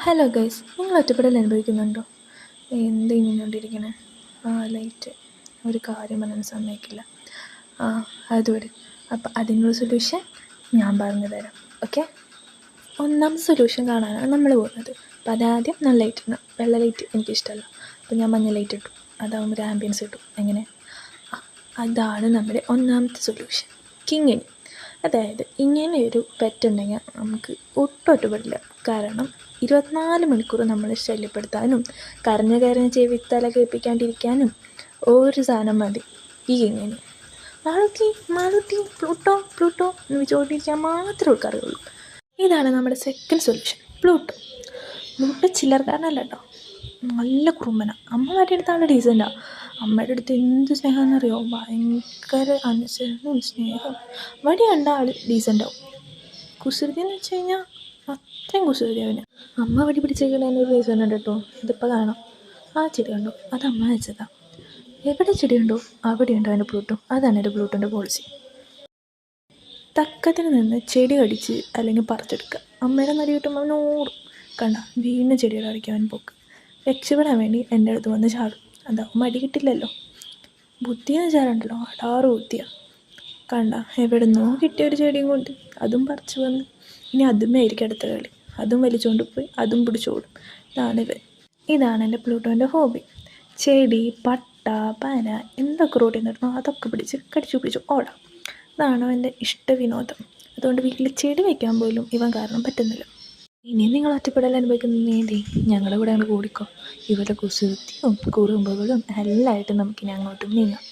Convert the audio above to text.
Hello guys, നിങ്ങൾ ഒറ്റപ്പെടൽ അനുഭവിക്കുന്നുണ്ടോ? എന്ത് ഇങ്ങനെക്കൊണ്ടിരിക്കണേ? ലൈറ്റ് ഒരു കാര്യം പറയാൻ സമ്മതിക്കില്ല. അതുവരെ അപ്പം അതിനൊരു സൊല്യൂഷൻ ഞാൻ പറഞ്ഞു തരാം. ഓക്കെ, ഒന്നാമത്തെ സൊല്യൂഷൻ കാണാനാണ് നമ്മൾ പോകുന്നത്. അപ്പം അതാദ്യം നല്ല ലൈറ്റ് ഇടണം. വെള്ള ലൈറ്റ് എനിക്കിഷ്ടമല്ല, അപ്പം ഞാൻ മഞ്ഞ ലൈറ്റ് ഇട്ടു. അതാകുമ്പോൾ ഒരു ആംബിയൻസ് കിട്ടും. എങ്ങനെ? അതാണ് നമ്മുടെ ഒന്നാമത്തെ സൊല്യൂഷൻ, കിങ്ങിണി. അതായത് ഇങ്ങനെ ഒരു പെറ്റുണ്ടെങ്കിൽ നമുക്ക് ഒട്ടും ഒറ്റപ്പെടില്ല. കാരണം 24 മണിക്കൂർ നമ്മളെ ശല്യപ്പെടുത്താനും കരഞ്ഞ് ചെവിത്തല കേൾപ്പിക്കാണ്ടിരിക്കാനും ഒരു സാധനം മതി, ഈ കിങ്ങിണി. മാളൂട്ടി മാളൂട്ടി പ്ലൂട്ടോ പ്ലൂട്ടോ എന്ന് വെച്ചുകൊണ്ടിരിക്കാൻ മാത്രമേ ഉൾക്കാറുള്ളൂ. ഇതാണ് നമ്മുടെ സെക്കൻഡ് സൊല്യൂഷൻ, പ്ലൂട്ടോ. പ്ലൂട്ടോ ചില്ലറക്കാരനല്ല കേട്ടോ, നല്ല കുറുമ്പന. അമ്മമാരുടെ അടുത്ത് ആളുടെ ഡീസൻ്റാണ്. അമ്മയുടെ അടുത്ത് എന്ത് സ്നേഹമെന്നറിയോ, ഭയങ്കര അനുസരണവും സ്നേഹം. വടി കണ്ട ആൾ ഡീസൻ്റാവും. കുസൃതി എന്ന് വെച്ച് കഴിഞ്ഞാൽ അത്രയും കുസൃതി അവന്. അമ്മ വടി പിടിച്ചേക്കുന്നതിനൊരു റീസൺ ഉണ്ട് കേട്ടോ. ഇതിപ്പോൾ കാണാം. ആ ചെടി കണ്ടോ, അത് അമ്മ വെച്ചതാണ്. എവിടെ ചെടിയുണ്ടോ അവിടെയുണ്ടോ അവൻ്റെ പ്ലൂട്ടോ. അതാണ് എൻ്റെ പ്ലൂട്ടോൻ്റെ പോളിസി. തക്കത്തിന് നിന്ന് ചെടി കടിച്ച് അല്ലെങ്കിൽ പറിച്ചെടുക്കുക. അമ്മയുടെ നടി കിട്ടുമ്പോൾ അവൻ ഓടും. കണ്ട വീണ്ടും ചെടിയുടെ അടിക്കാൻ അവൻ പോക്ക്. രക്ഷപ്പെടാൻ വേണ്ടി എൻ്റെ അടുത്ത് വന്ന് ചാടും. അതാവും മടി കിട്ടില്ലല്ലോ. ബുദ്ധിയെന്ന് വെച്ചാലുണ്ടല്ലോ, അടാറ് ബുദ്ധിയാണ്. കണ്ട എവിടുന്നോ കിട്ടിയ ഒരു ചെടിയും കൊണ്ട് അതും പറിച്ചു വന്ന് ഇനി അതുമേ ആയിരിക്കും അടുത്ത കളി. അതും വലിച്ചുകൊണ്ട് പോയി അതും പിടിച്ചോടും. ഇതാണ് എൻ്റെ പ്ലൂട്ടോൻ്റെ ഹോബി. ചെടി, പട്ട, പന എന്തൊക്കെ റോട്ടിൽ നിന്നിരുന്നോ അതൊക്കെ പിടിച്ച് കടിച്ചു പിടിച്ച് ഓടാം. ഇതാണ് എൻ്റെ ഇഷ്ട വിനോദം. അതുകൊണ്ട് വീട്ടിൽ ചെടി വയ്ക്കാൻ പോലും ഇവൻ കാരണം പറ്റുന്നില്ല. ഇനി നിങ്ങൾ ഒറ്റപ്പെടൽ അനുഭവിക്കുന്നതേ ഞങ്ങളുടെ കൂടെ അങ്ങ് കൂടിക്കോ. ഇവരുടെ കുസൃതിയും കുറുമ്പുകളും എല്ലാമായിട്ട് നമുക്കിനി അങ്ങോട്ടും നീങ്ങാം.